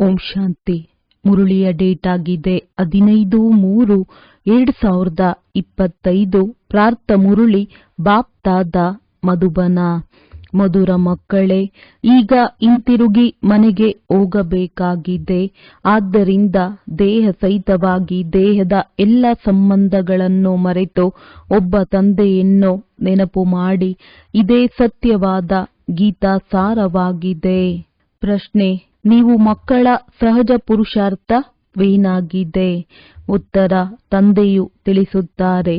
ಓಂ ಶಾಂತಿ. ಮುರುಳಿಯ date ಆಗಿದೆ 15/3/2025. ಪ್ರಾರ್ಥ ಮುರುಳಿ ಬಾಪ್ತಾದ ಮಧುಬನ. ಮಧುರ ಮಕ್ಕಳೇ, ಈಗ ಹಿಂತಿರುಗಿ ಮನೆಗೆ ಹೋಗಬೇಕಾಗಿದೆ. ಆದ್ದರಿಂದ ದೇಹ ಸಹಿತವಾಗಿ ದೇಹದ ಎಲ್ಲ ಸಂಬಂಧಗಳನ್ನು ಮರೆತು ಒಬ್ಬ ತಂದೆಯನ್ನು ನೆನಪು ಮಾಡಿ. ಇದೇ ಸತ್ಯವಾದ ಗೀತಾ ಸಾರವಾಗಿದೆ. ಪ್ರಶ್ನೆ: ನೀವು ಮಕ್ಕಳ ಸಹಜ ಪುರುಷಾರ್ಥವೇನಾಗಿದೆ? ಉತ್ತರ: ತಂದೆಯು ತಿಳಿಸುತ್ತಾರೆ,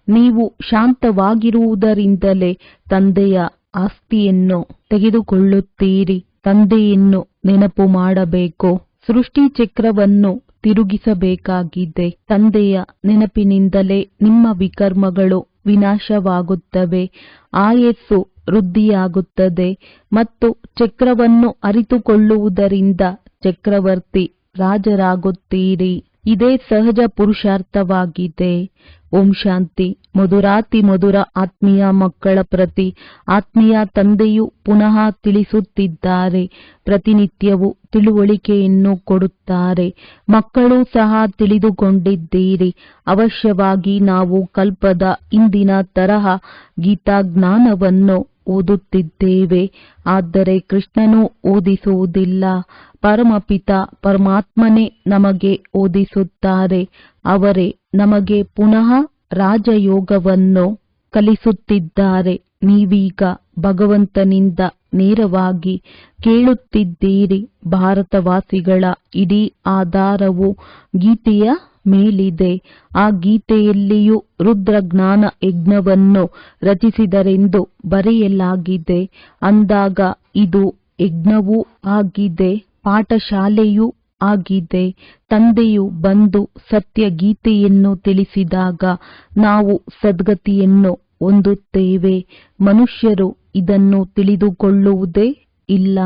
ನೀವು ಶಾಂತವಾಗಿರುವುದರಿಂದಲೇ ತಂದೆಯ ಆಸ್ತಿಯನ್ನು ತೆಗೆದುಕೊಳ್ಳುತ್ತೀರಿ. ತಂದೆಯನ್ನು ನೆನಪು ಮಾಡಬೇಕು. ಸೃಷ್ಟಿ ಚಕ್ರವನ್ನು ತಿರುಗಿಸಬೇಕಾಗಿದೆ. ತಂದೆಯ ನೆನಪಿನಿಂದಲೇ ನಿಮ್ಮ ವಿಕರ್ಮಗಳು ವಿನಾಶವಾಗುತ್ತವೆ, ಆಯಸ್ಸು ವೃದ್ಧಿಯಾಗುತ್ತದೆ ಮತ್ತು ಚಕ್ರವನ್ನು ಅರಿತುಕೊಳ್ಳುವುದರಿಂದ ಚಕ್ರವರ್ತಿ ರಾಜರಾಗುತ್ತೀರಿ. ಇದೇ ಸಹಜ ಪುರುಷಾರ್ಥವಾಗಿದೆ. ಓಂ ಶಾಂತಿ. ಮಧುರಾತಿ ಮಧುರ ಆತ್ಮೀಯ ಮಕ್ಕಳ ಪ್ರತಿ ಆತ್ಮೀಯ ತಂದೆಯು ಪುನಃ ತಿಳಿಸುತ್ತಿದ್ದಾರೆ. ಪ್ರತಿನಿತ್ಯವೂ ತಿಳುವಳಿಕೆಯನ್ನು ಕೊಡುತ್ತಾರೆ. ಮಕ್ಕಳು ಸಹ ತಿಳಿದುಕೊಂಡಿದ್ದೀರಿ. ಅವಶ್ಯವಾಗಿ ನಾವು ಕಲ್ಪದ ಇಂದಿನ ತರಹ ಗೀತಾಜ್ಞಾನವನ್ನು ಓದುತ್ತಿದ್ದೇವೆ. ಆದರೆ ಕೃಷ್ಣನು ಓದಿಸುವುದಿಲ್ಲ. ಪರಮಪಿತ ಪರಮಾತ್ಮನೇ ನಮಗೆ ಓದಿಸುತ್ತಾರೆ. ಅವರೇ ನಮಗೆ ಪುನಃ ರಾಜಯೋಗವನ್ನು ಕಲಿಸುತ್ತಿದ್ದಾರೆ. ನೀವೀಗ ಭಗವಂತನಿಂದ ನೇರವಾಗಿ ಕೇಳುತ್ತಿದ್ದೀರಿ. ಭಾರತವಾಸಿಗಳ ಇಡೀ ಆಧಾರವು ಗೀತೆಯ ಮೇಲಿದೆ. ಆ ಗೀತೆಯಲ್ಲಿಯೂ ರುದ್ರಜ್ಞಾನ ಯಜ್ಞವನ್ನು ರಚಿಸಿದರೆಂದು ಬರೆಯಲಾಗಿದೆ. ಅಂದಾಗ ಇದು ಯಜ್ಞವೂ ಆಗಿದೆ, ಪಾಠಶಾಲೆಯೂ ಆಗಿದೆ. ತಂದೆಯು ಬಂದು ಸತ್ಯ ಗೀತೆಯನ್ನು ತಿಳಿಸಿದಾಗ ನಾವು ಸದ್ಗತಿಯನ್ನು ಹೊಂದುತ್ತೇವೆ. ಮನುಷ್ಯರು ಇದನ್ನು ತಿಳಿದುಕೊಳ್ಳುವುದೇ ಇಲ್ಲ.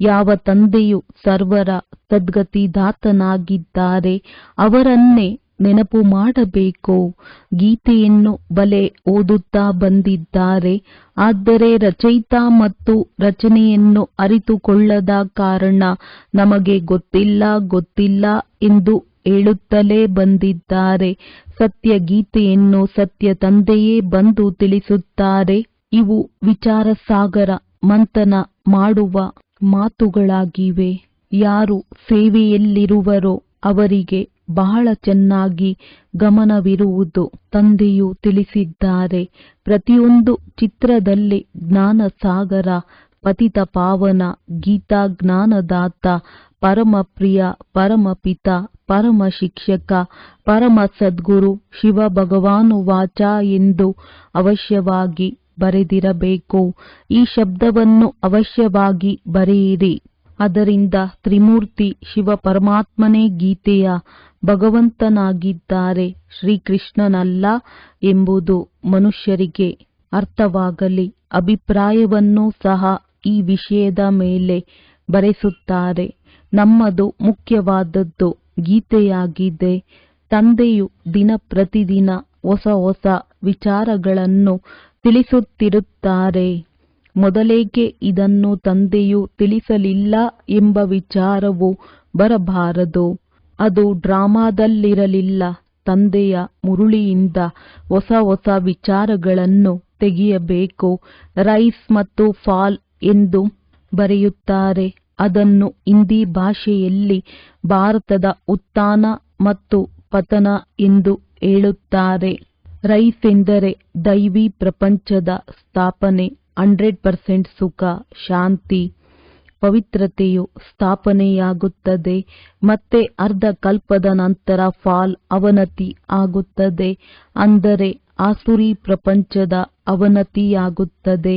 ಯಾವ ತಂದೆಯು ಸರ್ವರ ಸದ್ಗತಿದಾತನಾಗಿದ್ದಾರೆ ಅವರನ್ನೇ ನೆನಪು ಮಾಡಬೇಕು. ಗೀತೆಯನ್ನು ಬಲೆ ಓದುತ್ತಾ ಬಂದಿದ್ದಾರೆ. ಆದರೆ ರಚಯಿತ ಮತ್ತು ರಚನೆಯನ್ನು ಅರಿತುಕೊಳ್ಳದ ಕಾರಣ ನಮಗೆ ಗೊತ್ತಿಲ್ಲ ಎಂದು ಹೇಳುತ್ತಲೇ ಬಂದಿದ್ದಾರೆ. ಸತ್ಯ ಗೀತೆಯನ್ನು ಸತ್ಯ ತಂದೆಯೇ ಬಂದು ತಿಳಿಸುತ್ತಾರೆ. ಇವು ವಿಚಾರ ಸಾಗರ ಮಂಥನ ಮಾಡುವ ಮಾತುಗಳಾಗಿವೆ. ಯಾರು ಸೇವೆಯಲ್ಲಿರುವರೋ ಅವರಿಗೆ ಬಹಳ ಚೆನ್ನಾಗಿ ಗಮನವಿರುವುದು. ತಂದೆಯು ತಿಳಿಸಿದ್ದಾರೆ, ಪ್ರತಿಯೊಂದು ಚಿತ್ರದಲ್ಲಿ ಜ್ಞಾನ ಸಾಗರ, ಪತಿತ ಪಾವನ, ಗೀತಾ ಜ್ಞಾನದಾತ, ಪರಮ ಪ್ರಿಯ, ಪರಮಪಿತ, ಪರಮ ಶಿಕ್ಷಕ, ಪರಮ ಸದ್ಗುರು, ಶಿವ ಭಗವಾನುವಾಚ ಎಂದು ಅವಶ್ಯವಾಗಿ ಬರೆದಿರಬೇಕು. ಈ ಶಬ್ದವನ್ನು ಅವಶ್ಯವಾಗಿ ಬರೆಯಿರಿ. ಅದರಿಂದ ತ್ರಿಮೂರ್ತಿ ಶಿವ ಪರಮಾತ್ಮನೇ ಗೀತೆಯ ಭಗವಂತನಾಗಿದ್ದಾರೆ, ಶ್ರೀಕೃಷ್ಣನಲ್ಲ ಎಂಬುದು ಮನುಷ್ಯರಿಗೆ ಅರ್ಥವಾಗಲಿ. ಅಭಿಪ್ರಾಯವನ್ನು ಸಹ ಈ ವಿಷಯದ ಮೇಲೆ ಬರೆಸುತ್ತಾರೆ. ನಮ್ಮದು ಮುಖ್ಯವಾದದ್ದು ಗೀತೆಯಾಗಿದೆ. ತಂದೆಯು ದಿನ ಪ್ರತಿದಿನ ಹೊಸ ಹೊಸ ವಿಚಾರಗಳನ್ನು ತಿಳಿಸುತ್ತಿರುತ್ತಾರೆ. ಮೊದಲೇಕೆ ಇದನ್ನು ತಂದೆಯು ತಿಳಿಸಲಿಲ್ಲ ಎಂಬ ವಿಚಾರವು ಬರಬಾರದು. ಅದು ಡ್ರಾಮಾದಲ್ಲಿರಲಿಲ್ಲ. ತಂದೆಯ ಮುರುಳಿಯಿಂದ ಹೊಸ ಹೊಸ ವಿಚಾರಗಳನ್ನು ತೆಗೆಯಬೇಕು. ರೈಸ್ ಮತ್ತು ಫಾಲ್ ಎಂದು ಬರೆಯುತ್ತಾರೆ. ಅದನ್ನು ಹಿಂದಿ ಭಾಷೆಯಲ್ಲಿ ಭಾರತದ ಉತ್ಥಾನ ಮತ್ತು ಪತನ ಎಂದು ಹೇಳುತ್ತಾರೆ. ರೈಸ್ ಎಂದರೆ ದೈವಿ ಪ್ರಪಂಚದ ಸ್ಥಾಪನೆ. 100% ಸುಖ, ಶಾಂತಿ, ಪವಿತ್ರತೆಯು ಸ್ಥಾಪನೆಯಾಗುತ್ತದೆ. ಮತ್ತೆ ಅರ್ಧ ಕಲ್ಪದ ನಂತರ ಫಾಲ್ ಅವನತಿ ಆಗುತ್ತದೆ. ಅಂದರೆ ಆಸುರಿ ಪ್ರಪಂಚದ ಅವನತಿಯಾಗುತ್ತದೆ.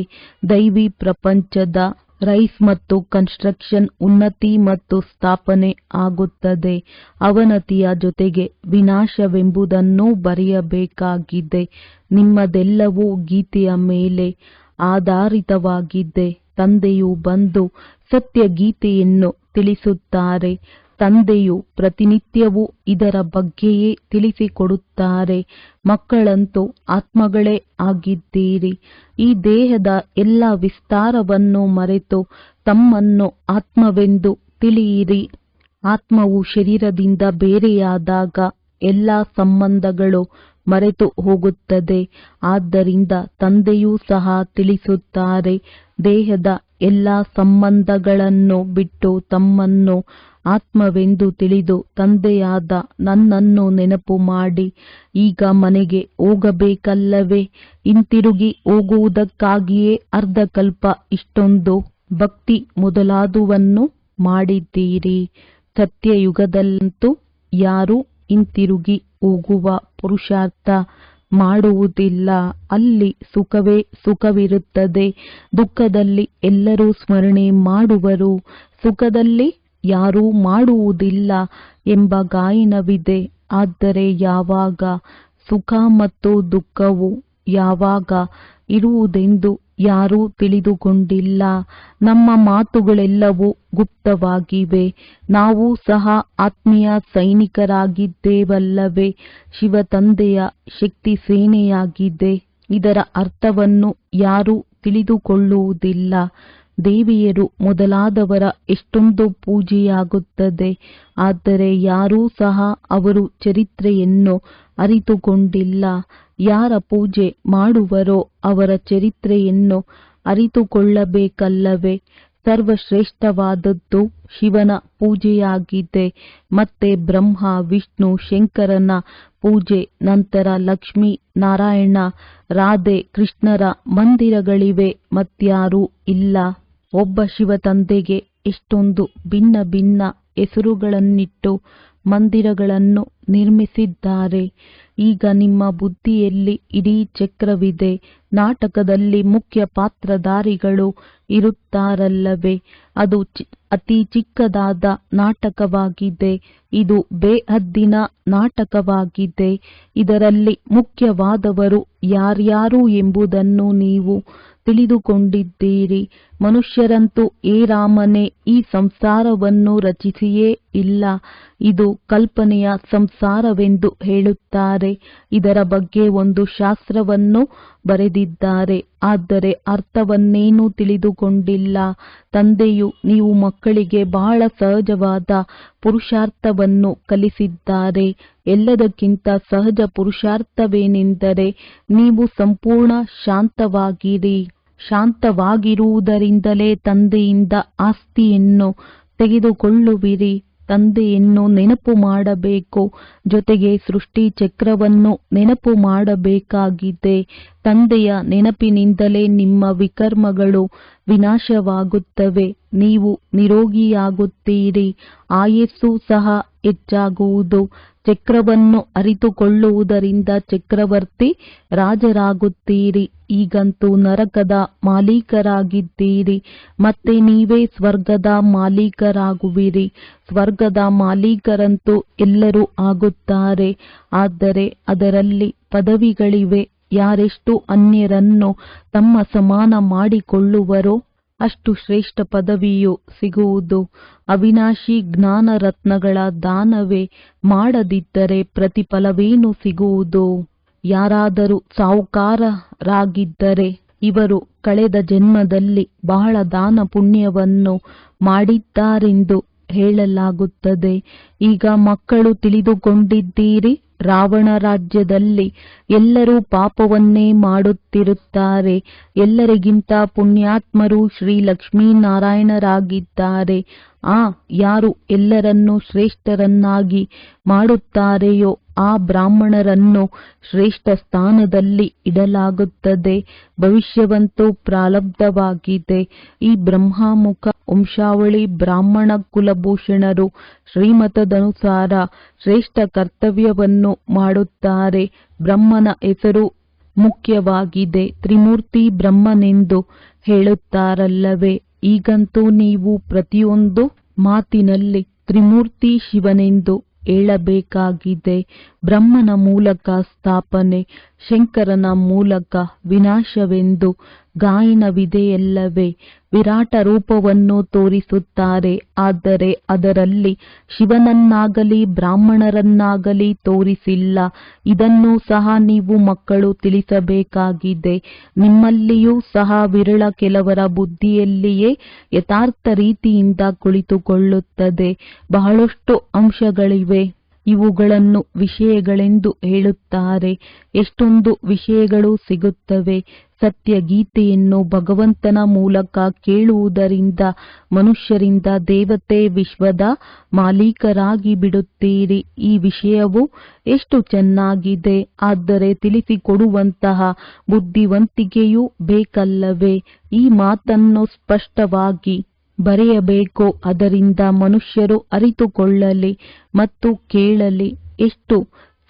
ದೈವಿ ಪ್ರಪಂಚದ ರೈಸ್ ಮತ್ತು ಕನ್ಸ್ಟ್ರಕ್ಷನ್ ಉನ್ನತಿ ಮತ್ತು ಸ್ಥಾಪನೆ ಆಗುತ್ತದೆ. ಅವನತಿಯ ಜೊತೆಗೆ ವಿನಾಶವೆಂಬುದನ್ನು ಬರೆಯಬೇಕಾಗಿದೆ. ನಿಮ್ಮದೆಲ್ಲವೂ ಗೀತೆಯ ಮೇಲೆ ಆಧಾರಿತವಾಗಿದೆ. ತಂದೆಯು ಬಂದು ಸತ್ಯ ಗೀತೆಯನ್ನು ತಿಳಿಸುತ್ತಾರೆ. ತಂದೆಯು ಪ್ರತಿನಿತ್ಯವೂ ಇದರ ಬಗ್ಗೆಯೇ ತಿಳಿಸಿಕೊಡುತ್ತಾರೆ. ಮಕ್ಕಳಂತೂ ಆತ್ಮಗಳೇ ಆಗಿದ್ದೀರಿ. ಈ ದೇಹದ ಎಲ್ಲ ವಿಸ್ತಾರವನ್ನು ಮರೆತು ತಮ್ಮನ್ನು ಆತ್ಮವೆಂದು ತಿಳಿಯಿರಿ. ಆತ್ಮವು ಶರೀರದಿಂದ ಬೇರೆಯಾದಾಗ ಎಲ್ಲ ಸಂಬಂಧಗಳು ಮರೆತು ಹೋಗುತ್ತದೆ. ಆದ್ದರಿಂದ ತಂದೆಯೂ ಸಹ ತಿಳಿಸುತ್ತಾರೆ, ದೇಹದ ಎಲ್ಲ ಸಂಬಂಧಗಳನ್ನು ಬಿಟ್ಟು ತಮ್ಮನ್ನು ಆತ್ಮವೆಂದು ತಿಳಿದು ತಂದೆಯಾದ ನನ್ನನ್ನು ನೆನಪು ಮಾಡಿ. ಈಗ ಮನೆಗೆ ಹೋಗಬೇಕಲ್ಲವೇ? ಹಿಂತಿರುಗಿ ಹೋಗುವುದಕ್ಕಾಗಿಯೇ ಅರ್ಧಕಲ್ಪ ಇಷ್ಟೊಂದು ಭಕ್ತಿ ಮೊದಲಾದುವನ್ನು ಮಾಡಿದ್ದೀರಿ. ಸತ್ಯಯುಗದಲ್ಲಂತೂ ಯಾರೂ ಹಿಂತಿರುಗಿ ಹೋಗುವ ಪುರುಷಾರ್ಥ ಮಾಡುವುದಿಲ್ಲ. ಅಲ್ಲಿ ಸುಖವೇ ಸುಖವಿರುತ್ತದೆ. ದುಃಖದಲ್ಲಿ ಎಲ್ಲರೂ ಸ್ಮರಣೆ ಮಾಡುವರು, ಸುಖದಲ್ಲಿ ಯಾರೂ ಮಾಡುವುದಿಲ್ಲ ಎಂಬ ಗಾಯನವಿದೆ. ಆದರೆ ಯಾವಾಗ ಸುಖ ಮತ್ತು ದುಃಖವು ಯಾವಾಗ ಇರುವುದೆಂದು ಯಾರೂ ತಿಳಿದುಕೊಂಡಿಲ್ಲ. ನಮ್ಮ ಮಾತುಗಳೆಲ್ಲವೂ ಗುಪ್ತವಾಗಿವೆ. ನಾವು ಸಹ ಆತ್ಮೀಯ ಸೈನಿಕರಾಗಿದ್ದೇವಲ್ಲವೇ? ಶಿವ ತಂದೆಯ ಶಕ್ತಿ ಸೇನೆಯಾಗಿದೆ. ಇದರ ಅರ್ಥವನ್ನು ಯಾರೂ ತಿಳಿದುಕೊಳ್ಳುವುದಿಲ್ಲ. ದೇವಿಯರು ಮೊದಲಾದವರ ಎಷ್ಟೊಂದು ಪೂಜೆಯಾಗುತ್ತದೆ. ಆದರೆ ಯಾರೂ ಸಹ ಅವರು ಚರಿತ್ರೆಯನ್ನು ಅರಿತುಕೊಂಡಿಲ್ಲ. ಯಾರ ಪೂಜೆ ಮಾಡುವರೋ ಅವರ ಚರಿತ್ರೆಯನ್ನು ಅರಿತುಕೊಳ್ಳಬೇಕಲ್ಲವೇ? ಸರ್ವಶ್ರೇಷ್ಠವಾದದ್ದು ಶಿವನ ಪೂಜೆಯಾಗಿದೆ. ಮತ್ತೆ ಬ್ರಹ್ಮ, ವಿಷ್ಣು, ಶಂಕರನ ಪೂಜೆ, ನಂತರ ಲಕ್ಷ್ಮೀ ನಾರಾಯಣ, ರಾಧೆ ಕೃಷ್ಣರ ಮಂದಿರಗಳಿವೆ. ಮತ್ಯಾರೂ ಇಲ್ಲ. ಒಬ್ಬ ಶಿವ ತಂದೆಗೆ ಎಷ್ಟೊಂದು ಭಿನ್ನ ಭಿನ್ನ ಹೆಸರುಗಳನ್ನಿಟ್ಟು ಮಂದಿರಗಳನ್ನು ನಿರ್ಮಿಸಿದ್ದಾರೆ. ಈಗ ನಿಮ್ಮ ಬುದ್ಧಿಯಲ್ಲಿ ಇಡೀ ಚಕ್ರವಿದೆ. ನಾಟಕದಲ್ಲಿ ಮುಖ್ಯ ಪಾತ್ರಧಾರಿಗಳು ಇರುತ್ತಾರಲ್ಲವೇ? ಅದು ಅತಿ ಚಿಕ್ಕದಾದ ನಾಟಕವಾಗಿದೆ. ಇದು ಬೇಹದ್ದಿನ ನಾಟಕವಾಗಿದೆ. ಇದರಲ್ಲಿ ಮುಖ್ಯವಾದವರು ಯಾರ್ಯಾರು ಎಂಬುದನ್ನು ನೀವು ತಿಳಿದುಕೊಂಡಿದ್ದೀರಿ. ಮನುಷ್ಯರಂತೂ ಹೇ ರಾಮನೇ, ಈ ಸಂಸಾರವನ್ನು ರಚಿಸಿಯೇ ಇಲ್ಲ, ಇದು ಕಲ್ಪನೆಯ ಸಂಸಾರವೆಂದು ಹೇಳುತ್ತಾರೆ. ಇದರ ಬಗ್ಗೆ ಒಂದು ಶಾಸ್ತ್ರವನ್ನು ಬರೆದಿದ್ದಾರೆ, ಆದರೆ ಅರ್ಥವನ್ನೇನೂ ತಿಳಿದುಕೊಂಡಿಲ್ಲ. ತಂದೆಯು ನೀವು ಮಕ್ಕಳಿಗೆ ಬಹಳ ಸಹಜವಾದ ಪುರುಷಾರ್ಥವನ್ನು ಕಲಿಸಿದ್ದಾರೆ. ಎಲ್ಲದಕ್ಕಿಂತ ಸಹಜ ಪುರುಷಾರ್ಥವೇನೆಂದರೆ ನೀವು ಸಂಪೂರ್ಣ ಶಾಂತವಾಗಿರಿ. ಶಾಂತವಾಗಿರುವುದರಿಂದಲೇ ತಂದೆಯಿಂದ ಆಸ್ತಿಯನ್ನು ತೆಗೆದುಕೊಳ್ಳುವಿರಿ. ತಂದೆಯನ್ನು ನೆನಪು ಮಾಡಬೇಕು, ಜೊತೆಗೆ ಸೃಷ್ಟಿ ಚಕ್ರವನ್ನು ನೆನಪು ಮಾಡಬೇಕಾಗಿದೆ. ತಂದೆಯ ನೆನಪಿನಿಂದಲೇ ನಿಮ್ಮ ವಿಕರ್ಮಗಳು ವಿನಾಶವಾಗುತ್ತವೆ. ನೀವು ನಿರೋಗಿಯಾಗುತ್ತೀರಿ. ಆಯಸ್ಸು ಸಹ ಹೆಚ್ಚಾಗುವುದು. ಚಕ್ರವನ್ನು ಅರಿತುಕೊಳ್ಳುವುದರಿಂದ ಚಕ್ರವರ್ತಿ ರಾಜರಾಗುತ್ತೀರಿ. ಈಗಂತೂ ನರಕದ ಮಾಲೀಕರಾಗಿದ್ದೀರಿ, ಮತ್ತೆ ನೀವೇ ಸ್ವರ್ಗದ ಮಾಲೀಕರಾಗುವಿರಿ. ಸ್ವರ್ಗದ ಮಾಲೀಕರಂತೂ ಎಲ್ಲರೂ ಆಗುತ್ತಾರೆ, ಆದರೆ ಅದರಲ್ಲಿ ಪದವಿಗಳಿವೆ. ಯಾರೆಷ್ಟು ಅನ್ಯರನ್ನು ತಮ್ಮ ಸಮಾನ ಮಾಡಿಕೊಳ್ಳುವರೋ ಅಷ್ಟು ಶ್ರೇಷ್ಠ ಪದವಿಯು ಸಿಗುವುದು. ಅವಿನಾಶಿ ಜ್ಞಾನ ರತ್ನಗಳ ದಾನವೇ ಮಾಡದಿದ್ದರೆ ಪ್ರತಿಫಲವೇನು ಸಿಗುವುದು? ಯಾರಾದರೂ ಸಾಹುಕಾರರಾಗಿದ್ದರೆ ಇವರು ಕಳೆದ ಜನ್ಮದಲ್ಲಿ ಬಹಳ ದಾನ ಪುಣ್ಯವನ್ನು ಮಾಡಿದ್ದಾರೆಂದು ಹೇಳಲಾಗುತ್ತದೆ. ಈಗ ಮಕ್ಕಳು ತಿಳಿದುಕೊಂಡಿದ್ದೀರಿ, ರಾವಣ ರಾಜ್ಯದಲ್ಲಿ ಎಲ್ಲರೂ ಪಾಪವನ್ನೇ ಮಾಡುತ್ತಿರುತ್ತಾರೆ. ಎಲ್ಲರಿಗಿಂತ ಪುಣ್ಯಾತ್ಮರು ಶ್ರೀ ಲಕ್ಷ್ಮೀನಾರಾಯಣರಾಗಿದ್ದಾರೆ. ಯಾರು ಎಲ್ಲರನ್ನೂ ಶ್ರೇಷ್ಠರನ್ನಾಗಿ ಮಾಡುತ್ತಾರೆಯೋ ಆ ಬ್ರಾಹ್ಮಣರನ್ನು ಶ್ರೇಷ್ಠ ಸ್ಥಾನದಲ್ಲಿ ಇಡಲಾಗುತ್ತದೆ. ಭವಿಷ್ಯವಂತೂ ಪ್ರಾರಬ್ಧವಾಗಿದೆ. ಈ ಬ್ರಹ್ಮಮುಖ ವಂಶಾವಳಿ ಬ್ರಾಹ್ಮಣ ಕುಲಭೂಷಣರು ಶ್ರೀಮತದನುಸಾರ ಶ್ರೇಷ್ಠ ಕರ್ತವ್ಯವನ್ನು ಮಾಡುತ್ತಾರೆ. ಬ್ರಹ್ಮನ ಹೆಸರು ಮುಖ್ಯವಾಗಿದೆ. ತ್ರಿಮೂರ್ತಿ ಬ್ರಹ್ಮನೆಂದು ಹೇಳುತ್ತಾರಲ್ಲವೇ? ಈಗಂತೂ ನೀವು ಪ್ರತಿಯೊಂದು ಮಾತಿನಲ್ಲಿ ತ್ರಿಮೂರ್ತಿ ಶಿವನೆಂದು ಹೇಳಬೇಕಾಗಿದೆ. ಬ್ರಹ್ಮನ ಮೂಲಕ ಸ್ಥಾಪನೆ, ಶಂಕರನ ಮೂಲಕ ವಿನಾಶವೆಂದು ಗಾಯನವಿದೆಯಲ್ಲವೇ? ವಿರಾಟ ರೂಪವನ್ನು ತೋರಿಸುತ್ತಾರೆ, ಆದರೆ ಅದರಲ್ಲಿ ಶಿವನನ್ನಾಗಲಿ ಬ್ರಾಹ್ಮಣರನ್ನಾಗಲಿ ತೋರಿಸಿಲ್ಲ. ಇದನ್ನು ಸಹ ನೀವು ಮಕ್ಕಳು ತಿಳಿಸಬೇಕಾಗಿದೆ. ನಿಮ್ಮಲ್ಲಿಯೂ ಸಹ ವಿರಳ ಕೆಲವರ ಬುದ್ಧಿಯಲ್ಲಿಯೇ ಯಥಾರ್ಥ ರೀತಿಯಿಂದ ಕುಳಿತುಕೊಳ್ಳುತ್ತದೆ. ಬಹಳಷ್ಟು ಅಂಶಗಳಿವೆ, ಇವುಗಳನ್ನು ವಿಷಯಗಳೆಂದು ಹೇಳುತ್ತಾರೆ. ಎಷ್ಟೊಂದು ವಿಷಯಗಳು ಸಿಗುತ್ತವೆ. ಸತ್ಯ ಗೀತೆಯನ್ನು ಭಗವಂತನ ಮೂಲಕ ಕೇಳುವುದರಿಂದ ಮನುಷ್ಯರಿಂದ ದೇವತೆ ವಿಶ್ವದ ಮಾಲೀಕರಾಗಿ ಬಿಡುತ್ತೀರಿ. ಈ ವಿಷಯವು ಎಷ್ಟು ಚೆನ್ನಾಗಿದೆ, ಆದರೆ ತಿಳಿಸಿಕೊಡುವಂತಹ ಬುದ್ಧಿವಂತಿಕೆಯೂ ಬೇಕಲ್ಲವೇ? ಈ ಮಾತನ್ನು ಸ್ಪಷ್ಟವಾಗಿ ಬರೆಯಬೇಕು, ಅದರಿಂದ ಮನುಷ್ಯರು ಅರಿತುಕೊಳ್ಳಲಿ ಮತ್ತು ಕೇಳಲಿ. ಎಷ್ಟು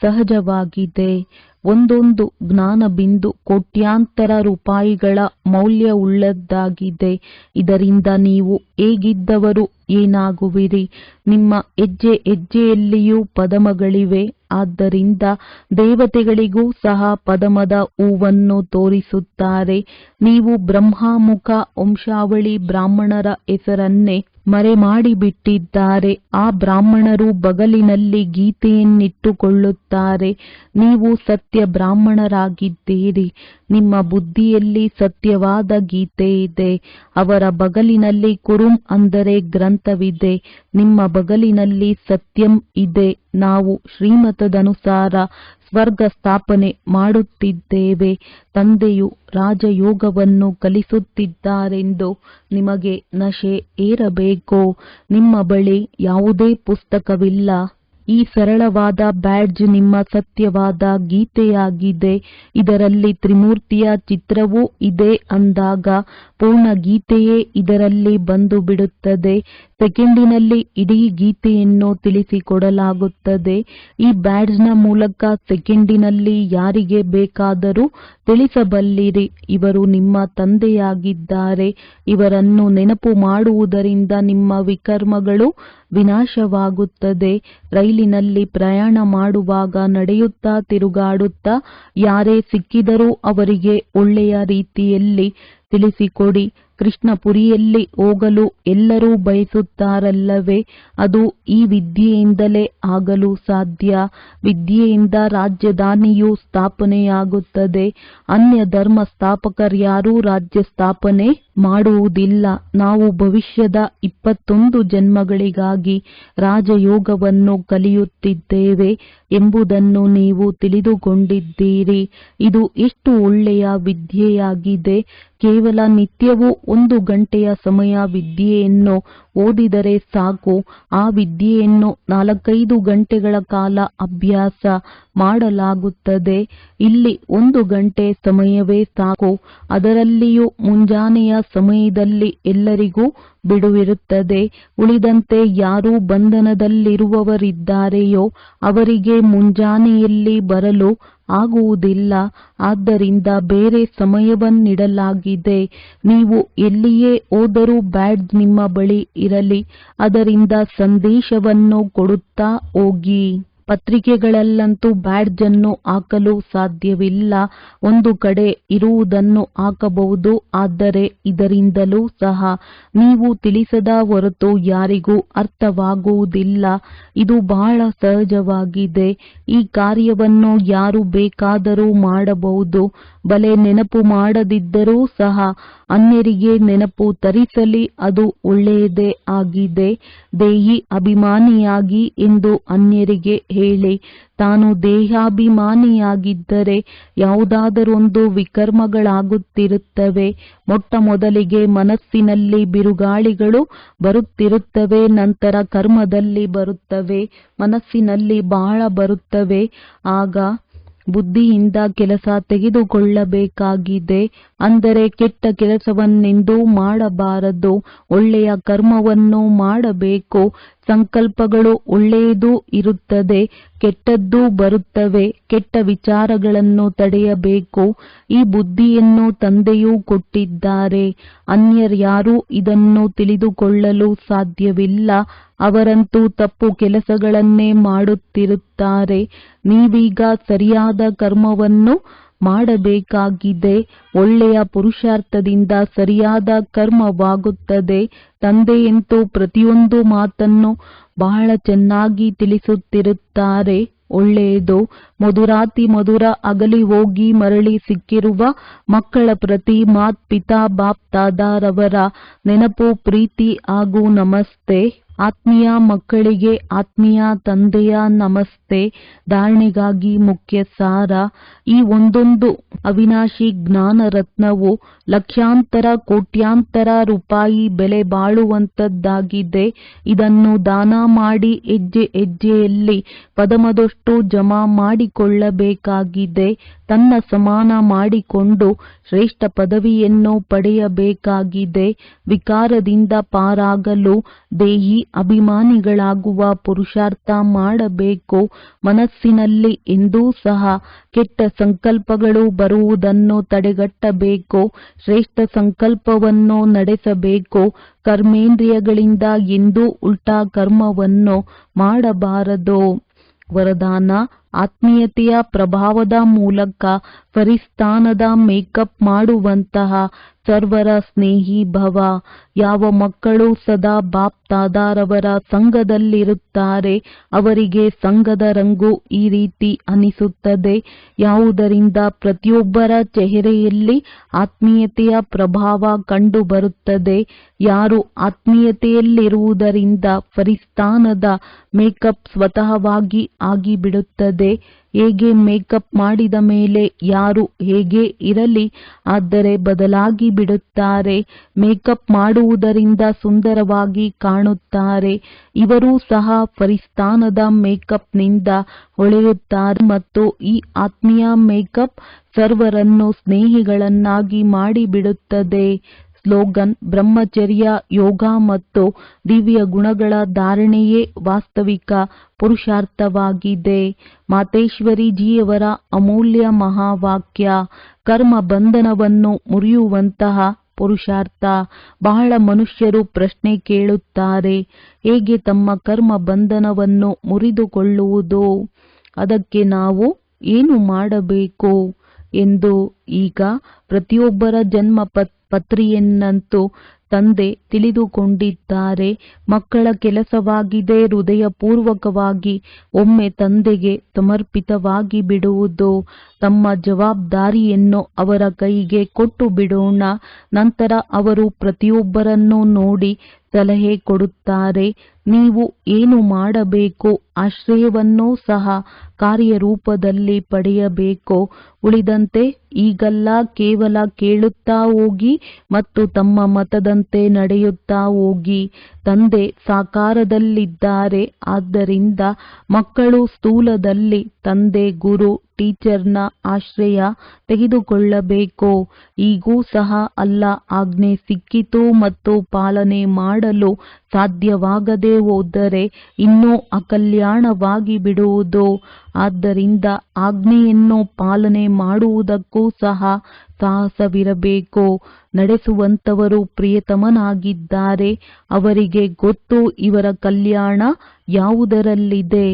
ಸಹಜವಾಗಿದೆ. ಒಂದೊಂದು ಜ್ಞಾನಬಿಂದು ಕೋಟ್ಯಾಂತರ ರೂಪಾಯಿಗಳ ಮೌಲ್ಯವುಳ್ಳದ್ದಾಗಿದೆ. ಇದರಿಂದ ನೀವು ಹೇಗಿದ್ದವರು ಏನಾಗುವಿರಿ? ನಿಮ್ಮ ಹೆಜ್ಜೆ ಹೆಜ್ಜೆಯಲ್ಲಿಯೂ ಪದಮಗಳಿವೆ. ಆದ್ದರಿಂದ ದೇವತೆಗಳಿಗೂ ಸಹ ಪದಮದ ಹೂವನ್ನು ತೋರಿಸುತ್ತಾರೆ. ನೀವು ಬ್ರಹ್ಮಮುಖ ವಂಶಾವಳಿ ಬ್ರಾಹ್ಮಣರ ಹೆಸರನ್ನೇ ಮರೆಮಾಡಿಬಿಟ್ಟಿದ್ದಾರೆ. ಆ ಬ್ರಾಹ್ಮಣರು ಬಗಲಿನಲ್ಲಿ ಗೀತೆಯನ್ನಿಟ್ಟುಕೊಳ್ಳುತ್ತಾರೆ. ನೀವು ಸತ್ಯ ಬ್ರಾಹ್ಮಣರಾಗಿದ್ದೀರಿ. ನಿಮ್ಮ ಬುದ್ಧಿಯಲ್ಲಿ ಸತ್ಯವಾದ ಗೀತೆ ಇದೆ. ಅವರ ಬಗಲಿನಲ್ಲಿ ಕುರುಂ ಅಂದರೆ ಗ್ರಂಥವಿದೆ. ನಿಮ್ಮ ಬಗಲಿನಲ್ಲಿ ಸತ್ಯಂ ಇದೆ. ನಾವು ಶ್ರೀಮತದನುಸಾರ ಸ್ವರ್ಗ ಸ್ಥಾಪನೆ ಮಾಡುತ್ತಿದ್ದೇವೆ. ತಂದೆಯು ರಾಜಯೋಗವನ್ನು ಕಲಿಸುತ್ತಿದ್ದಾರೆಂದು ನಿಮಗೆ ನಶೆ ಏರಬೇಕು. ನಿಮ್ಮ ಬಳಿ ಯಾವುದೇ ಪುಸ್ತಕವಿಲ್ಲ. ಈ ಸರಳವಾದ ಬ್ಯಾಡ್ಜ್ ನಿಮ್ಮ ಸತ್ಯವಾದ ಗೀತೆಯಾಗಿದೆ. ಇದರಲ್ಲಿ ತ್ರಿಮೂರ್ತಿಯ ಚಿತ್ರವೂ ಇದೆ ಅಂದಾಗ ಪೂರ್ಣ ಗೀತೆಯೇ ಇದರಲ್ಲಿ ಬಂದು ಬಿಡುತ್ತದೆ. ಸೆಕೆಂಡಿನಲ್ಲಿ ಇಡೀ ಗೀತೆಯನ್ನು ತಿಳಿಸಿಕೊಡಲಾಗುತ್ತದೆ. ಈ ಬ್ಯಾಡ್ಜ್ನ ಮೂಲಕ ಸೆಕೆಂಡಿನಲ್ಲಿ ಯಾರಿಗೆ ಬೇಕಾದರೂ ತಿಳಿಸಬಲ್ಲಿರಿ. ಇವರು ನಿಮ್ಮ ತಂದೆಯಾಗಿದ್ದಾರೆ. ಇವರನ್ನು ನೆನಪು ಮಾಡುವುದರಿಂದ ನಿಮ್ಮ ವಿಕರ್ಮಗಳು ವಿನಾಶವಾಗುತ್ತದೆ. ರೈಲಿನಲ್ಲಿ ಪ್ರಯಾಣ ಮಾಡುವಾಗ ನಡೆಯುತ್ತಾ ತಿರುಗಾಡುತ್ತಾ ಯಾರೇ ಸಿಕ್ಕಿದರೂ ಅವರಿಗೆ ಒಳ್ಳೆಯ ರೀತಿಯಲ್ಲಿ ತಿಳಿಸಿಕೊಡಿ. ಕೃಷ್ಣಪುರಿಯಲ್ಲಿ ಹೋಗಲು ಎಲ್ಲರೂ ಬಯಸುತ್ತಾರಲ್ಲವೇ? ಅದು ಈ ವಿದ್ಯೆಯಿಂದಲೇ ಆಗಲು ಸಾಧ್ಯ. ವಿದ್ಯೆಯಿಂದ ರಾಜಧಾನಿಯು ಸ್ಥಾಪನೆಯಾಗುತ್ತದೆ. ಅನ್ಯ ಧರ್ಮ ಸ್ಥಾಪಕರ್ಯಾರೂ ರಾಜ್ಯ ಸ್ಥಾಪನೆ ಮಾಡುವುದಿಲ್ಲ. ನಾವು ಭವಿಷ್ಯದ 21 ಜನ್ಮಗಳಿಗಾಗಿ ರಾಜಯೋಗವನ್ನು ಕಲಿಯುತ್ತಿದ್ದೇವೆ ಎಂಬುದನ್ನು ನೀವು ತಿಳಿದುಕೊಂಡಿದ್ದೀರಿ. ಇದು ಎಷ್ಟು ಒಳ್ಳೆಯ ವಿದ್ಯೆಯಾಗಿದೆ. ಕೇವಲ ನಿತ್ಯವೂ 1 ಗಂಟೆಯ ಸಮಯ ವಿದ್ಯೆಯನ್ನು ಓದಿದರೆ ಸಾಕು. ಆ ವಿದ್ಯೆಯನ್ನು 4-5 ಗಂಟೆಗಳ ಕಾಲ ಅಭ್ಯಾಸ ಮಾಡಲಾಗುತ್ತದೆ. ಇಲ್ಲಿ 1 ಗಂಟೆ ಸಮಯವೇ ಸಾಕು. ಅದರಲ್ಲಿಯೂ ಮುಂಜಾನೆಯ ಸಮಯದಲ್ಲಿ ಎಲ್ಲರಿಗೂ ಬಿಡುವಿರುತ್ತದೆ. ಉಳಿದಂತೆ ಯಾರು ಬಂಧನದಲ್ಲಿರುವವರಿದ್ದಾರೆಯೋ ಅವರಿಗೆ ಮುಂಜಾನೆಯಲ್ಲಿ ಬರಲು ಆಗುವುದಿಲ್ಲ. ಆದ್ದರಿಂದ ಬೇರೆ ಸಮಯವನ್ನಿಡಲಾಗಿದೆ. ನೀವು ಎಲ್ಲಿಯೇ ಹೋದರೂ ಬ್ಯಾಡ್ಜ್ ನಿಮ್ಮ ಬಳಿ ಇರಲಿ. ಅದರಿಂದ ಸಂದೇಶವನ್ನು ಕೊಡುತ್ತಾ ಹೋಗಿ. ಪತ್ರಿಕೆಗಳಲ್ಲಂತೂ ಬ್ಯಾಡ್ಜ್ ಅನ್ನು ಹಾಕಲು ಸಾಧ್ಯವಿಲ್ಲ. ಒಂದು ಕಡೆ ಇರುವುದನ್ನು ಹಾಕಬಹುದು. ಆದರೆ ಇದರಿಂದಲೂ ಸಹ ನೀವು ತಿಳಿಸದ ಹೊರತು ಯಾರಿಗೂ ಅರ್ಥವಾಗುವುದಿಲ್ಲ. ಇದು ಬಹಳ ಸಹಜವಾಗಿದೆ. ಈ ಕಾರ್ಯವನ್ನು ಯಾರು ಬೇಕಾದರೂ ಮಾಡಬಹುದು. ಬಲೆ ನೆನಪು ಮಾಡದಿದ್ದರೂ ಸಹ ಅನ್ಯರಿಗೆ ನೆನಪು ತರಿಸಲಿ. ಅದು ಒಳ್ಳೆಯದೇ ಆಗಿದೆ. ದೇಹಿ ಅಭಿಮಾನಿಯಾಗಿ ಎಂದು ಅನ್ಯರಿಗೆ ಹೇಳಿ. ತಾನು ದೇಹಾಭಿಮಾನಿಯಾಗಿದ್ದರೆ ಯಾವುದಾದರೊಂದು ವಿಕರ್ಮಗಳಾಗುತ್ತಿರುತ್ತವೆ. ಮೊಟ್ಟ ಮೊದಲಿಗೆ ಮನಸ್ಸಿನಲ್ಲಿ ಬಿರುಗಾಳಿಗಳು ಬರುತ್ತಿರುತ್ತವೆ. ನಂತರ ಕರ್ಮದಲ್ಲಿ ಬರುತ್ತವೆ. ಮನಸ್ಸಿನಲ್ಲಿ ಬಹಳ ಬರುತ್ತವೆ. ಆಗ ಬುದ್ಧಿಯಿಂದ ಕೆಲಸ ತೆಗೆದುಕೊಳ್ಳಬೇಕಾಗಿದೆ. ಅಂದರೆ ಕೆಟ್ಟ ಕೆಲಸವನ್ನೆಂದೂ ಮಾಡಬಾರದು. ಒಳ್ಳೆಯ ಕರ್ಮವನ್ನು ಮಾಡಬೇಕು. ಸಂಕಲ್ಪಗಳು ಒಳ್ಳೆಯದೂ ಇರುತ್ತದೆ, ಕೆಟ್ಟದ್ದೂ ಬರುತ್ತವೆ. ಕೆಟ್ಟ ವಿಚಾರಗಳನ್ನು ತಡೆಯಬೇಕು. ಈ ಬುದ್ಧಿಯನ್ನು ತಂದೆಯೂ ಕೊಟ್ಟಿದ್ದಾರೆ. ಅನ್ಯರ್ಯಾರೂ ಇದನ್ನು ತಿಳಿದುಕೊಳ್ಳಲು ಸಾಧ್ಯವಿಲ್ಲ. ಅವರಂತೂ ತಪ್ಪು ಕೆಲಸಗಳನ್ನೇ ಮಾಡುತ್ತಿರುತ್ತಾರೆ. ನೀವೀಗ ಸರಿಯಾದ ಕರ್ಮವನ್ನು ಮಾಡಬೇಕಾಗಿದೆ. ಒಳ್ಳೆಯ ಪುರುಷಾರ್ಥದಿಂದ ಸರಿಯಾದ ಕರ್ಮವಾಗುತ್ತದೆ. ತಂದೆಯಂತೂ ಪ್ರತಿಯೊಂದು ಮಾತನ್ನು ಬಹಳ ಚೆನ್ನಾಗಿ ತಿಳಿಸುತ್ತಿರುತ್ತಾರೆ. ಒಳ್ಳೆಯದು. ಮಧುರಾತಿ ಮಧುರ ಅಗಲಿ ಹೋಗಿ ಮರಳಿ ಸಿಕ್ಕಿರುವ ಮಕ್ಕಳ ಪ್ರತಿ ಮಾತ್ಪಿತಾ ಬಾಪ್ ದಾದಾರವರ ನೆನಪು, ಪ್ರೀತಿ ಹಾಗೂ ನಮಸ್ತೆ. ಆತ್ಮೀಯ ಮಕ್ಕಳಿಗೆ ಆತ್ಮೀಯ ತಂದೆಯ ನಮಸ್ತೆ. ಧಾರಣೆಗಾಗಿ ಮುಖ್ಯ ಸಾರ. ಈ ಒಂದೊಂದು ಅವಿನಾಶಿ ಜ್ಞಾನ ರತ್ನವು ಲಕ್ಷಾಂತರ ಕೋಟ್ಯಾಂತರ ರೂಪಾಯಿ ಬೆಲೆ ಬಾಳುವಂತದ್ದಾಗಿದೆ. ಇದನ್ನು ದಾನ ಮಾಡಿ ಹೆಜ್ಜೆ ಹೆಜ್ಜೆಯಲ್ಲಿ ಪದಮದಷ್ಟು ಜಮಾ ಮಾಡಿಕೊಳ್ಳಬೇಕಾಗಿದೆ. ತನ್ನ ಸಮಾನ ಮಾಡಿಕೊಂಡು ಶ್ರೇಷ್ಠ ಪದವಿಯನ್ನು ಪಡೆಯಬೇಕಾಗಿದೆ. ವಿಕಾರದಿಂದ ಪಾರಾಗಲು ದೇಹಿ ಅಭಿಮಾನಿಗಳಾಗುವ ಪುರುಷಾರ್ಥ ಮಾಡಬೇಕು. ಮನಸ್ಸಿನಲ್ಲಿ ಎಂದೂ ಸಹ ಕೆಟ್ಟ ಸಂಕಲ್ಪಗಳು ಬರುವುದನ್ನು ತಡೆಗಟ್ಟಬೇಕು. ಶ್ರೇಷ್ಠ ಸಂಕಲ್ಪವನ್ನು ನಡೆಸಬೇಕು. ಕರ್ಮೇಂದ್ರಿಯಗಳಿಂದ ಎಂದೂ ಉಲ್ಟಾ ಕರ್ಮವನ್ನು ಮಾಡಬಾರದು. ವರದಾನ: ಆತ್ಮೀಯತೆಯ ಪ್ರಭಾವದ ಮೂಲಕ ಫರಿಸ್ತಾನದ ಮೇಕಪ್ ಮಾಡುವಂತಹ ಸರ್ವರ ಸ್ನೇಹಿ ಭವ. ಯಾವ ಮಕ್ಕಳು ಸದಾ ಬಾಪ್ ದಾದಾರವರ ಸಂಘದಲ್ಲಿರುತ್ತಾರೆ ಅವರಿಗೆ ಸಂಘದ ರಂಗು ಈ ರೀತಿ ಅನಿಸುತ್ತದೆ. ಯಾವುದರಿಂದ ಪ್ರತಿಯೊಬ್ಬರ ಚೆಹರೆಯಲ್ಲಿ ಆತ್ಮೀಯತೆಯ ಪ್ರಭಾವ ಕಂಡುಬರುತ್ತದೆ. ಯಾರು ಆತ್ಮೀಯತೆಯಲ್ಲಿರುವುದರಿಂದ ಫರಿಸ್ತಾನದ ಮೇಕಪ್ ಸ್ವತಃವಾಗಿ ಆಗಿಬಿಡುತ್ತದೆ. ಹೇಗೆ ಮೇಕಪ್ ಮಾಡಿದ ಮೇಲೆ ಯಾರು ಹೇಗೆ ಇರಲಿ ಆದರೆ ಬದಲಾಗಿ ಬಿಡುತ್ತಾರೆ. ಮೇಕಪ್ ಮಾಡುವುದರಿಂದ ಸುಂದರವಾಗಿ ಕಾಣುತ್ತಾರೆ. ಇವರೂ ಸಹ ಫರಿಸ್ತಾನದ ಮೇಕಪ್ನಿಂದ ಹೊಳೆಯುತ್ತಾರೆ ಮತ್ತು ಈ ಆತ್ಮೀಯ ಮೇಕಪ್ ಸರ್ವರನ್ನು ಸ್ನೇಹಿಗಳನ್ನಾಗಿ ಮಾಡಿಬಿಡುತ್ತದೆ. ಸ್ಲೋಗನ್: ಬ್ರಹ್ಮಚರ್ಯ, ಯೋಗ ಮತ್ತು ದಿವ್ಯ ಗುಣಗಳ ಧಾರಣೆಯೇ ವಾಸ್ತವಿಕ ಪುರುಷಾರ್ಥವಾಗಿದೆ. ಮಾತೇಶ್ವರಿಜಿಯವರ ಅಮೂಲ್ಯ ಮಹಾವಾಕ್ಯ. ಕರ್ಮ ಬಂಧನವನ್ನು ಮುರಿಯುವಂತಹ ಪುರುಷಾರ್ಥ. ಬಹಳ ಮನುಷ್ಯರು ಪ್ರಶ್ನೆ ಕೇಳುತ್ತಾರೆ, ಹೇಗೆ ತಮ್ಮ ಕರ್ಮ ಬಂಧನವನ್ನು ಮುರಿದುಕೊಳ್ಳುವುದು? ಅದಕ್ಕೆ ನಾವು ಏನು ಮಾಡಬೇಕು ಎಂದು. ಈಗ ಪ್ರತಿಯೊಬ್ಬರ ಜನ್ಮ ಪತ್ರಿಯನ್ನಂತೂ ತಂದೆ ತಿಳಿದುಕೊಂಡಿದ್ದಾರೆ. ಮಕ್ಕಳ ಕೆಲಸವಾಗಿದೆ ಹೃದಯಪೂರ್ವಕವಾಗಿ ಒಮ್ಮೆ ತಂದೆಗೆ ಸಮರ್ಪಿತವಾಗಿ ಬಿಡುವುದು. ತಮ್ಮ ಜವಾಬ್ದಾರಿಯನ್ನು ಅವರ ಕೈಗೆ ಕೊಟ್ಟು ಬಿಡೋಣ. ನಂತರ ಅವರು ಪ್ರತಿಯೊಬ್ಬರನ್ನು ನೋಡಿ ಸಲಹೆ ಕೊಡುತ್ತಾರೆ. ನೀವು ಏನು ಮಾಡಬೇಕು? ಆಶ್ರಯವನ್ನೂ ಸಹ ಕಾರ್ಯರೂಪದಲ್ಲಿ ಪಡೆಯಬೇಕು. ಉಳಿದಂತೆ ಈಗಲ್ಲ, ಕೇವಲ ಕೇಳುತ್ತಾ ಹೋಗಿ ಮತ್ತು ತಮ್ಮ ಮತದಂತೆ ನಡೆಯುತ್ತಾ ಹೋಗಿ. ತಂದೆ ಸಾಕಾರದಲ್ಲಿದ್ದಾರೆ. ಆದ್ದರಿಂದ ಮಕ್ಕಳು ಸ್ಥೂಲದಲ್ಲಿ ತಂದೆ, ಗುರು, ಟೀಚರ್ನ ಆಶ್ರಯ ತೆಗೆದುಕೊಳ್ಳಬೇಕು. ಈಗೂ ಸಹ ಅಲ್ಲ ಆಜ್ಞೆ ಸಿಕ್ಕಿತು ಮತ್ತು ಪಾಲನೆ ಮಾಡಲು ಸಾಧ್ಯವಾಗದೆ ಹೋದರೆ ಇನ್ನೂ ಅಕಲ್ಯಾಣವಾಗಿ ಬಿಡುವುದು. ಆದ್ದರಿಂದ ಆಜ್ಞೆಯನ್ನು ಪಾಲನೆ ಮಾಡುವುದಕ್ಕೂ ಸಹ ಸಾಹಸವಿರಬೇಕು. ನಡೆಸುವಂತವರು ಪ್ರಿಯತಮನಾಗಿದ್ದಾರೆ. ಅವರಿಗೆ ಗೊತ್ತು ಇವರ ಕಲ್ಯಾಣ ಯಾವುದರಲ್ಲಿದೆ.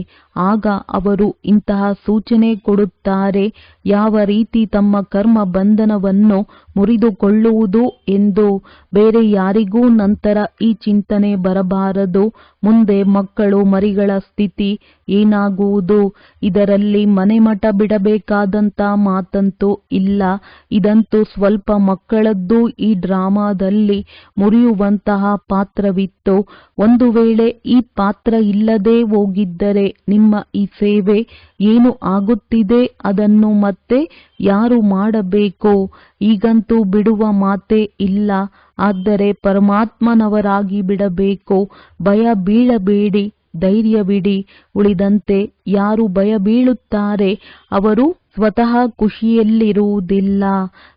ಆಗ ಅವರು ಇಂತಹ ಸೂಚನೆ ಕೊಡುತ್ತಾರೆ, ಯಾವ ರೀತಿ ತಮ್ಮ ಕರ್ಮ ಬಂಧನವನ್ನು ಮುರಿದುಕೊಳ್ಳುವುದು ಎಂದು. ಬೇರೆ ಯಾರಿಗೂ ನಂತರ ಈ ಚಿಂತನೆ ಬರಬಾರದು, ಮುಂದೆ ಮಕ್ಕಳು ಮರಿಗಳ ಸ್ಥಿತಿ ಏನಾಗುವುದು. ಇದರಲ್ಲಿ ಮನೆಮಠ ಬಿಡಬೇಕಾದಂತ ಮಾತಂತೂ ಇಲ್ಲ. ಇದಂತೂ ಸ್ವಲ್ಪ ಮಕ್ಕಳದ್ದು ಈ ಡ್ರಾಮಾದಲ್ಲಿ ಮುರಿಯುವಂತಹ ಪಾತ್ರವಿತ್ತು. ಒಂದು ವೇಳೆ ಈ ಪಾತ್ರ ಇಲ್ಲದೆ ಹೋಗಿದ್ದರೆ ನಿಮ್ಮ ಈ ಸೇವೆ ಏನು ಆಗುತ್ತಿದೆ ಅದನ್ನು ಮತ್ತೆ ಯಾರು ಮಾಡಬೇಕು? ಈಗಂತೂ ಬಿಡುವ ಮಾತೇ ಇಲ್ಲ. ಆದರೆ ಪರಮಾತ್ಮನವರಾಗಿ ಬಿಡಬೇಕು. ಭಯ ಬೀಳಬೇಡಿ, ಧೈರ್ಯವಿಡಿ. ಉಳಿದಂತೆ ಯಾರು ಭಯ ಬೀಳುತ್ತಾರೆ ಅವರು ಸ್ವತಃ ಖುಷಿಯಲ್ಲಿರುವುದಿಲ್ಲ.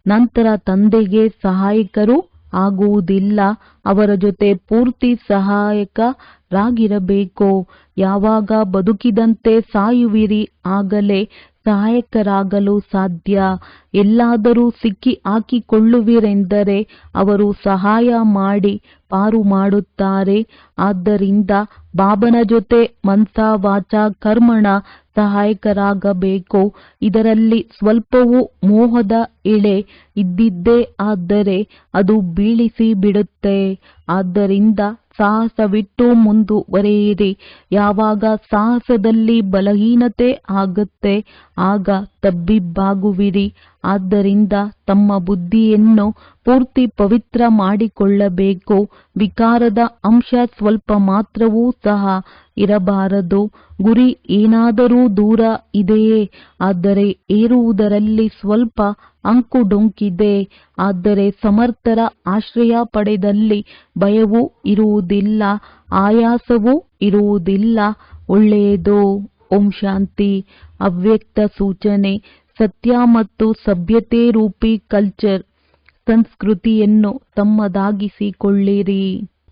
ನಂತರ ತಂದೆಗೆ ಸಹಾಯಕರು ಆಗುವುದಿಲ್ಲ. ಅವರ ಜೊತೆ ಪೂರ್ತಿ ಸಹಾಯಕ ರಾಗಿರಬೇಕು. ಯಾವಾಗ ಬದುಕಿದಂತೆ ಸಾಯುವಿರಿ ಆಗಲೇ ಸಹಾಯಕರಾಗಲು ಸಾಧ್ಯ. ಎಲ್ಲಾದರೂ ಸಿಕ್ಕಿ ಹಾಕಿಕೊಳ್ಳುವಿರೆಂದರೆ ಅವರು ಸಹಾಯ ಮಾಡಿ ಪಾರು ಮಾಡುತ್ತಾರೆ. ಆದ್ದರಿಂದ ಬಾಬನ ಜೊತೆ ಮನಸಾ ವಾಚಾ ಕರ್ಮಣ ಸಹಾಯಕರಾಗಬೇಕು. ಇದರಲ್ಲಿ ಸ್ವಲ್ಪವೂ ಮೋಹದ ಎಳೆ ಇದ್ದಿದ್ದೇ ಆದರೆ ಅದು ಬೀಳಿಸಿ ಬಿಡುತ್ತೆ. ಆದ್ದರಿಂದ ಸಾಹಸವಿಟ್ಟು ಮುಂದುವರೆಯಿರಿ. ಯಾವಾಗ ಸಾಹಸದಲ್ಲಿ ಬಲಹೀನತೆ ಆಗುತ್ತೆ ಆಗ ತಬ್ಬಿಬ್ಬಾಗುವಿರಿ. ಆದ್ದರಿಂದ ತಮ್ಮ ಬುದ್ಧಿಯನ್ನು ಪೂರ್ತಿ ಪವಿತ್ರ ಮಾಡಿಕೊಳ್ಳಬೇಕು. ವಿಕಾರದ ಅಂಶ ಸ್ವಲ್ಪ ಮಾತ್ರವೂ ಸಹ ಇರಬಾರದು. ಗುರಿ ಏನಾದರೂ ದೂರ ಇದೆಯೇ ಆದರೆ ಏರುವುದರಲ್ಲಿ ಸ್ವಲ್ಪ ಅಂಕುಡೊಂಕಿದೆ. ಆದರೆ ಸಮರ್ಥರ ಆಶ್ರಯ ಪಡೆದಲ್ಲಿ ಭಯವೂ ಇರುವುದಿಲ್ಲ, ಆಯಾಸವೂ ಇರುವುದಿಲ್ಲ. ಒಳ್ಳೆಯದು. ಓಂ ಶಾಂತಿ. ಅವ್ಯಕ್ತ ಸೂಚನೆ. ಸತ್ಯ ಮತ್ತು ಸಭ್ಯತೆ ರೂಪಿ ಕಲ್ಚರ್ ಸಂಸ್ಕೃತಿಯನ್ನು ತಮ್ಮದಾಗಿಸಿಕೊಳ್ಳಿರಿ.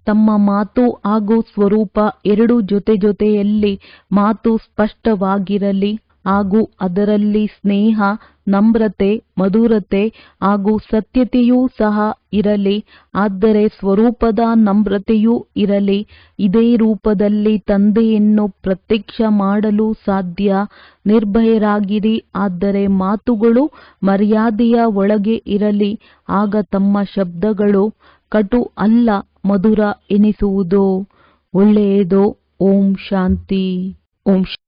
ತಮ್ಮ ಮಾತು ಹಾಗೂ ಸ್ವರೂಪ ಎರಡೂ ಜೊತೆಯಲ್ಲಿ ಮಾತು ಸ್ಪಷ್ಟವಾಗಿರಲಿ ಹಾಗೂ ಅದರಲ್ಲಿ ಸ್ನೇಹ, ನಮ್ರತೆ, ಮಧುರತೆ ಹಾಗೂ ಸತ್ಯತೆಯೂ ಸಹ ಇರಲಿ. ಆದರೆ ಸ್ವರೂಪದ ನಮ್ರತೆಯೂ ಇರಲಿ. ಇದೇ ರೂಪದಲ್ಲಿ ತಂದೆಯನ್ನು ಪ್ರತ್ಯಕ್ಷ ಮಾಡಲು ಸಾಧ್ಯ. ನಿರ್ಭಯರಾಗಿರಿ. ಆದರೆ ಮಾತುಗಳು ಮರ್ಯಾದೆಯ ಒಳಗೆ ಇರಲಿ. ಆಗ ತಮ್ಮ ಶಬ್ದಗಳು ಕಟು ಅಲ್ಲ, ಮಧುರ ಎನಿಸುವುದು. ಒಳ್ಳೆಯದು. ಓಂ ಶಾಂತಿ. ಓಂ